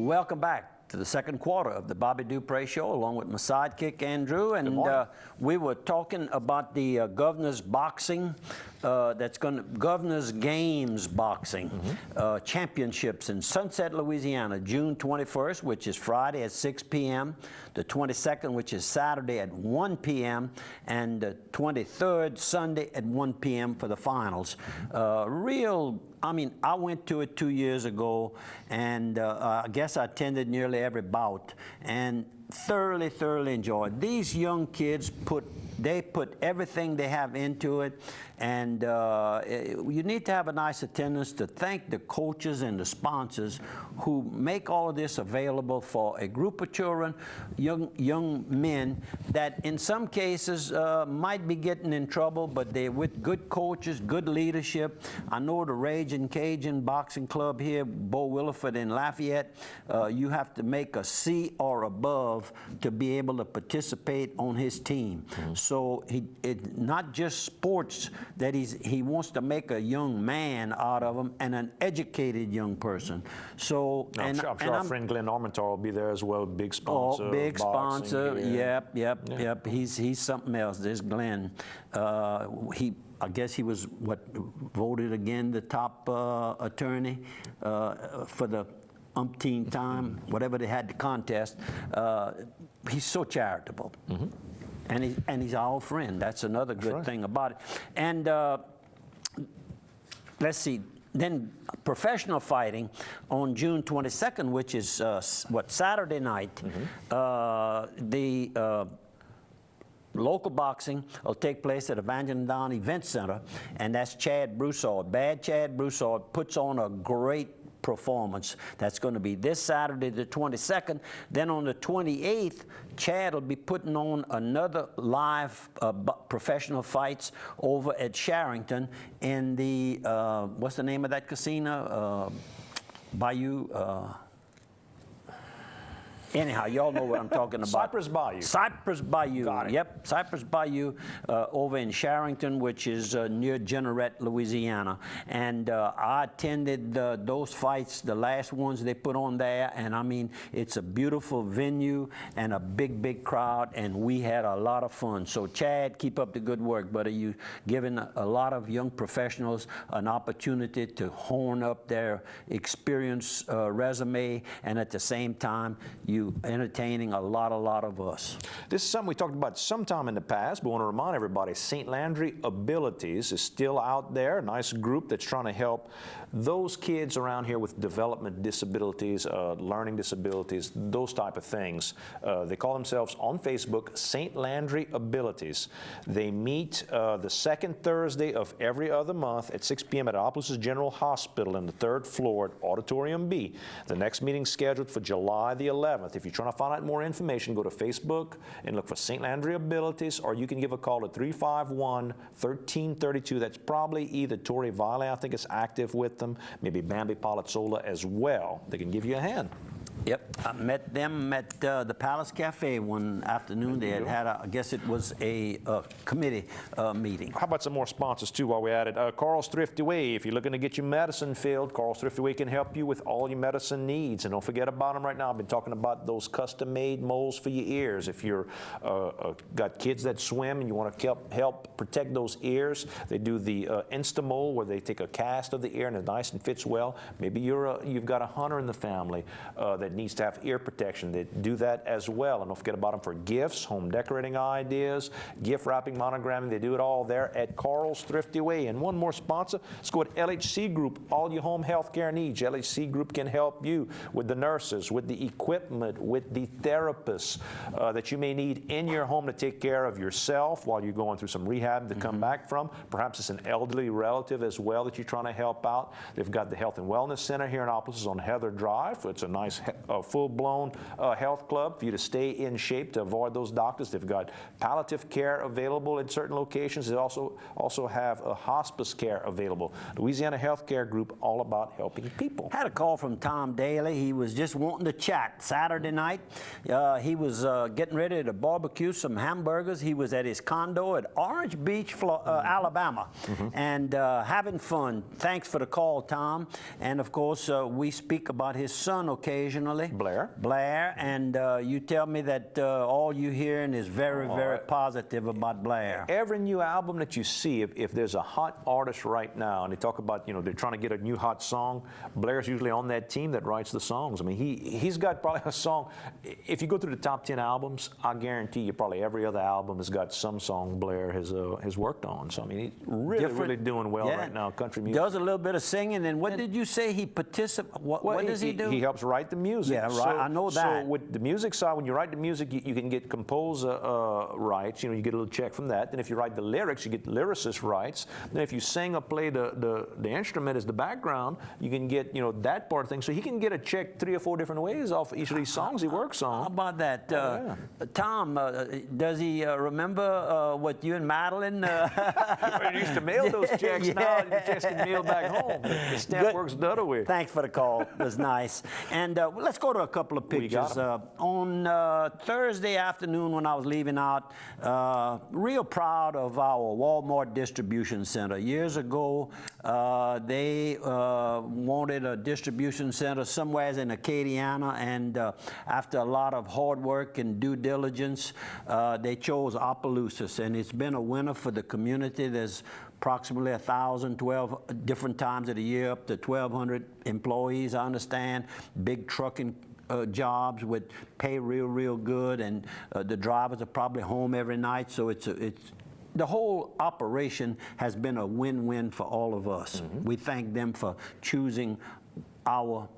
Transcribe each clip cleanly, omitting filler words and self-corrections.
Welcome back to the second quarter of the Bobby Dupre Show, along with my sidekick, Andrew. And we were talking about the Governor's Boxing, Governor's Games Boxing Championships in Sunset, Louisiana, June 21st, which is Friday at 6 p.m., the 22nd, which is Saturday at 1 p.m., and the 23rd, Sunday at 1 p.m. for the finals. I mean, I went to it 2 years ago, and I guess I attended nearly every bout, and thoroughly enjoyed. These young kids put everything they have into it, and you need to have a nice attendance to thank the coaches and the sponsors who make all of this available for a group of children, young men that in some cases might be getting in trouble, but they're with good coaches, good leadership. I know the Raging Cajun Boxing Club here, Bo Williford in Lafayette, you have to make a C or above to be able to participate on his team. So it's not just sports that he wants to make a young man out of him and an educated young person. So I'm sure our friend Glenn Armentar will be there as well, big sponsor. Oh, big sponsor. Yep. He's something else. There's Glenn. I guess he was voted again the top attorney for the umpteen time, whatever they had the contest. He's so charitable. And he's our old friend. That's another good thing about it. And let's see, then professional fighting on June 22nd, which is Saturday night. The local boxing will take place at Evangeline Down Event Center, and that's Chad Broussard. Bad Chad Broussard puts on a great performance. That's going to be this Saturday, the 22nd. Then on the 28th, Chad will be putting on another live professional fights over at Sharrington in the, what's the name of that casino? Bayou. Anyhow, y'all know what I'm talking about. Cypress Bayou. Cypress Bayou. Got it. Yep, Cypress Bayou over in Sharrington, which is near Jeanerette, Louisiana. And I attended those fights, the last ones they put on there, and I mean, it's a beautiful venue and a big crowd, and we had a lot of fun. So Chad, keep up the good work, buddy. You giving a lot of young professionals an opportunity to hone up their experience resume, and at the same time, you entertaining a lot of us. This is something we talked about sometime in the past, but I want to remind everybody, St. Landry Abilities is still out there, a nice group that's trying to help those kids around here with development disabilities, learning disabilities, those type of things. They call themselves on Facebook St. Landry Abilities. They meet the second Thursday of every other month at 6 p.m. at Annapolis General Hospital in the 3rd floor at Auditorium B. The next meeting scheduled for July the 11th. If you're trying to find out more information, go to Facebook and look for St. Landry Abilities, or you can give a call to 351-1332. That's probably either Torrey Valley, I think is active with them, maybe Bambi Palazzola as well. They can give you a hand. Yep, I met them at the Palace Cafe one afternoon. They had I guess it was a committee meeting. How about some more sponsors too while we're at it? Carl's Thrifty Way. If you're looking to get your medicine filled, Carl's Thrifty Way can help you with all your medicine needs. And don't forget about them right now. I've been talking about those custom-made molds for your ears. If you're got kids that swim and you want to help protect those ears, they do the Insta-mold where they take a cast of the ear and it's nice and fits well. Maybe you've got a hunter in the family that needs to have ear protection. They do that as well. And don't forget about them for gifts, home decorating ideas, gift wrapping, monogramming. They do it all there at Carl's Thrifty Way. And one more sponsor, let's go with LHC Group. All your home health care needs, LHC Group can help you with the nurses, with the equipment, with the therapists that you may need in your home to take care of yourself while you're going through some rehab to come back from. Perhaps it's an elderly relative as well that you're trying to help out. They've got the Health and Wellness Center here in Annapolis on Heather Drive. It's a nice full-blown health club for you to stay in shape to avoid those doctors. They've got palliative care available in certain locations. They also have a hospice care available. Louisiana Healthcare Group, all about helping people. Had a call from Tom Daly. He was just wanting to chat. Saturday night, he was getting ready to barbecue some hamburgers. He was at his condo at Orange Beach, Alabama, and having fun. Thanks for the call, Tom. And of course, we speak about his son occasionally. Blair. Blair, and you tell me that all you hearing is very, very positive about Blair. Every new album that you see, if there's a hot artist right now, and they talk about, you know, they're trying to get a new hot song, Blair's usually on that team that writes the songs. I mean, he's got probably a song. If you go through the top 10 albums, I guarantee you probably every other album has got some song Blair has worked on. So I mean, he's really doing well right now, country music. Does a little bit of singing, and what did you say he participates? What does he do? He helps write the music. Yeah, right. I know that. So with the music side, when you write the music, you can get composer rights. You know, you get a little check from that. Then if you write the lyrics, you get lyricist rights. Then if you sing or play the instrument as the background, you can get, you know, that part of things. So he can get a check 3 or 4 different ways off each of these songs he works on. How about that? Tom, does he remember what you and Madeline? We used to mail those checks. Now the checks can mail back home. The stamp works the other way. Thanks for the call. It was nice. And let's go to a couple of pictures. On Thursday afternoon when I was leaving out, real proud of our Walmart distribution center. Years ago, they wanted a distribution center somewhere in Acadiana, and after a lot of hard work and due diligence, they chose Opelousas, and it's been a winner for the community. There's approximately 1,000, 12 different times of the year, up to 1,200 employees, I understand. Big trucking jobs would pay real good, and the drivers are probably home every night, so it's the whole operation has been a win-win for all of us. We thank them for choosing our.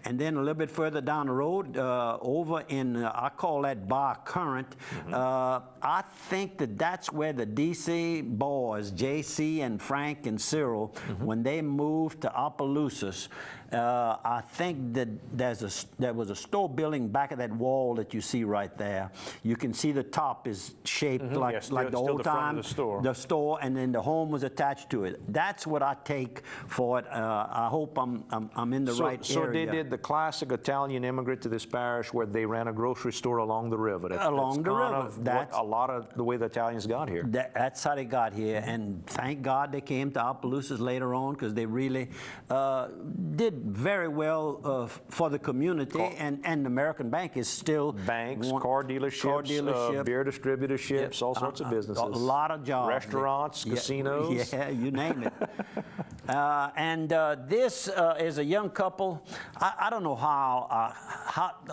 And then a little bit further down the road, over in, I call that Bar Current, I think that's where the D.C. boys, J.C. and Frank and Cyril, when they moved to Opelousas, I think that there was a store building back of that wall that you see right there. You can see the top is shaped like the old time, the store, and then the home was attached to it. That's what I take for it. I hope I'm in the right area. So they did the classic Italian immigrant to this parish where they ran a grocery store along the river. That's a lot of the way the Italians got here. That's how they got here, and thank God they came to Opelousas later on, because they really did very well for the community, and the American Bank is still banks, car dealerships, beer distributorships, all sorts of businesses. A lot of jobs. Restaurants, casinos. Yeah, you name it. And this is a young couple. I don't know how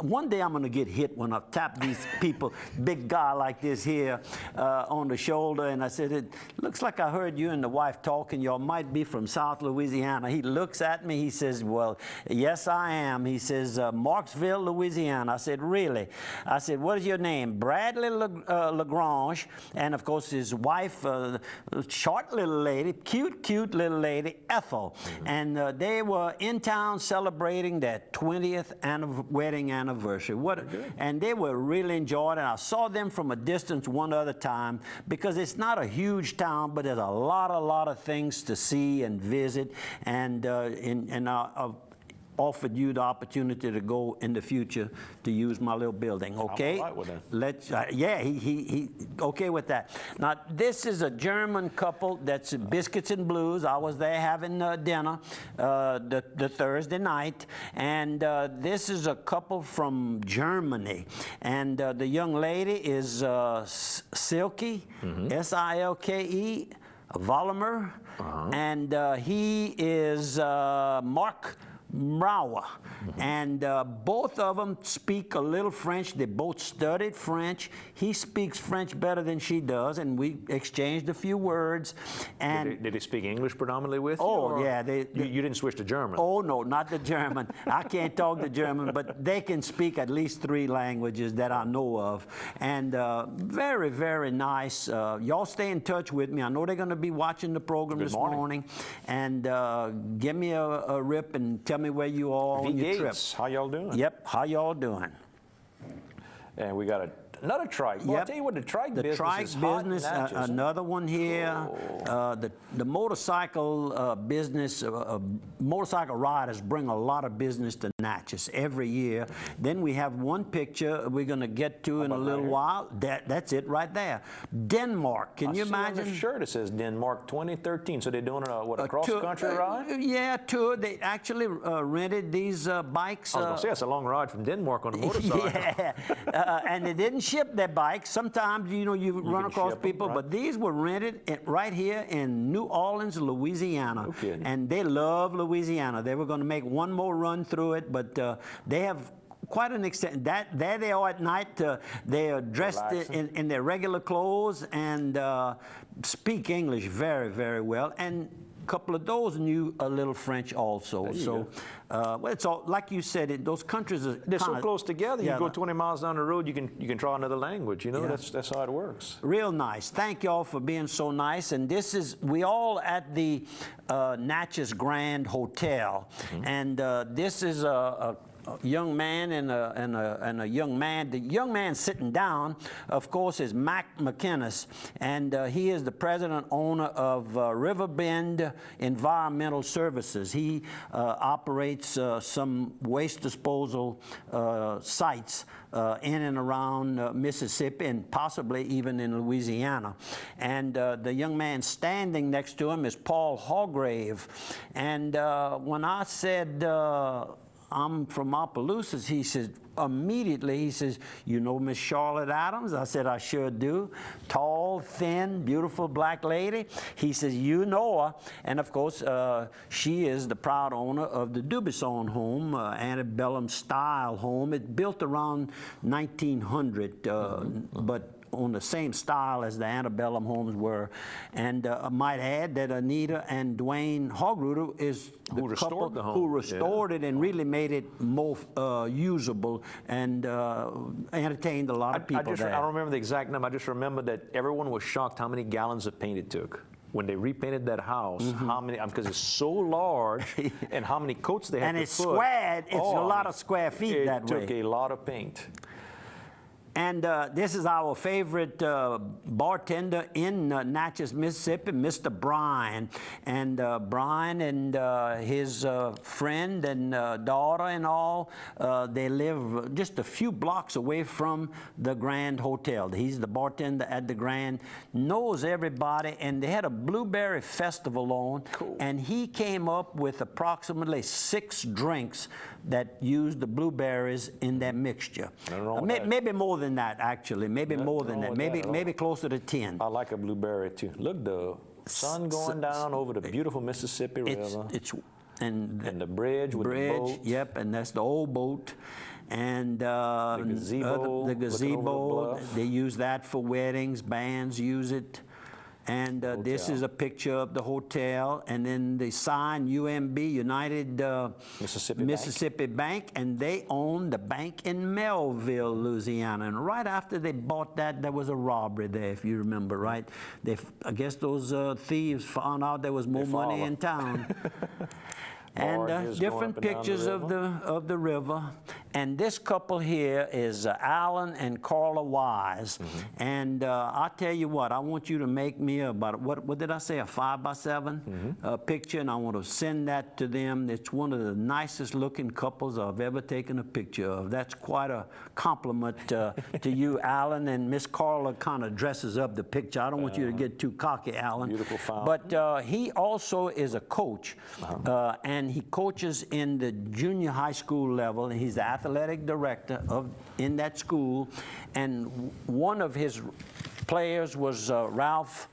one day I'm going to get hit when I tap these people, big guy like this here on the shoulder, and I said, it looks like I heard you and the wife talking. Y'all might be from South Louisiana. He looks at me, he says, well, yes, I am. He says, Marksville, Louisiana. I said, really? I said, what is your name? Bradley LaGrange, and of course his wife, short little lady, cute little lady, Ethel. And they were in town celebrating their 20th wedding anniversary. And they were really enjoying it. I saw them from a distance one other time, because it's not a huge town, but there's a lot of things to see and visit, and offered you the opportunity to go in the future to use my little building. Okay? I'm all right with that. Let's. Yeah, he okay with that. Now this is a German couple that's Biscuits and Blues. I was there having dinner the Thursday night, and this is a couple from Germany, and the young lady is Silke, S-I-L-K-E, Vollimer, and he is Mark Mrauer, and both of them speak a little French. They both studied French. He speaks French better than she does, and we exchanged a few words. And did they speak English predominantly with you? Oh, yeah. You didn't switch to German? Oh, no, not the German. I can't talk the German, but they can speak at least 3 languages that I know of. And very, very nice. Y'all stay in touch with me. I know they're going to be watching the program this morning. And give me a rip and tell me where you are on your trip. How y'all doing? Yep, how y'all doing? And we got Another trike. Well, I'll tell you what, the trike business is hot in Natchez. Another one here. The motorcycle business, motorcycle riders bring a lot of business to Natchez every year. Then we have one picture we're going to get to in a little while. That's it right there. Denmark. Can you imagine? On the shirt it says Denmark 2013. So they're doing a cross-country ride? Yeah, tour. They actually rented these bikes. I was going to say, it's a long ride from Denmark on a motorcycle. Yeah, and they didn't ship their bikes. Sometimes, you know, you run across people, right? But these were rented right here in New Orleans, Louisiana. No kidding. And they love Louisiana. They were going to make one more run through it, but they have quite an extent. There they are at night. They are dressed in their regular clothes and speak English very, very well. And a couple of those knew a little French also. So, well, it's all like you said. Those countries are so close together. Yeah, you go 20 miles down the road, you can try another language. You know, that's how it works. Real nice. Thank y'all for being so nice. And this is we all at the Natchez Grand Hotel, and this is a young man and a young man. The young man sitting down, of course, is Mac McInnes, and he is the president owner of Riverbend Environmental Services. He operates some waste disposal sites in and around Mississippi and possibly even in Louisiana. And the young man standing next to him is Paul Hargrave. And when I said I'm from Opelousas, he says, immediately, he says, you know Miss Charlotte Adams? I said, I sure do. Tall, thin, beautiful black lady. He says, you know her. And of course, she is the proud owner of the Dubuisson home, antebellum style home. It's built around 1900, but on the same style as the antebellum homes were. And I might add that Anita and Dwayne Hogruder is the couple who restored it and really made it more usable and entertained a lot of people there. I don't remember the exact number. I just remember that everyone was shocked how many gallons of paint it took. When they repainted that house, how many, because it's so large, and how many coats they had to put. And it's squared, it's a lot of square feet that way. It took a lot of paint. And this is our favorite bartender in Natchez, Mississippi, Mr. Bryan. And Bryan and his friend and daughter and all, they live just a few blocks away from the Grand Hotel. He's the bartender at the Grand, knows everybody, and they had a blueberry festival on. Cool. And he came up with approximately 6 drinks that used the blueberries in that mixture. Maybe more than that, actually. Maybe more than that. Maybe closer to 10. I like a blueberry too. Look, the sun going down over the beautiful Mississippi River. And the bridge with the boat. Yep, and that's the old boat. And the gazebo, they use that for weddings. Bands use it. And this is a picture of the hotel, and then the sign UMB, United Mississippi Bank, and they own the bank in Melville, Louisiana. And right after they bought that, there was a robbery there, if you remember, right? I guess those thieves found out there was more money in town. And different pictures of the river. And this couple here is Alan and Carla Wise. And I'll tell you what, I want you to make me about, what did I say, a 5x7 picture, and I want to send that to them. It's one of the nicest looking couples I've ever taken a picture of. That's quite a compliment to you, Alan, and Miss Carla kind of dresses up the picture. I don't want you to get too cocky, Alan. Beautiful fountain. But he also is a coach, and he coaches in the junior high school level, and he's the athletic director in that school. And one of his players was Ralph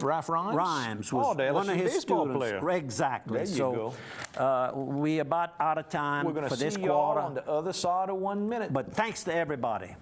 Rhymes was one of his students. Player. Exactly. There you go. We about out of time for this quarter. We're going to see y'all on the other side of 1 minute. But thanks to everybody.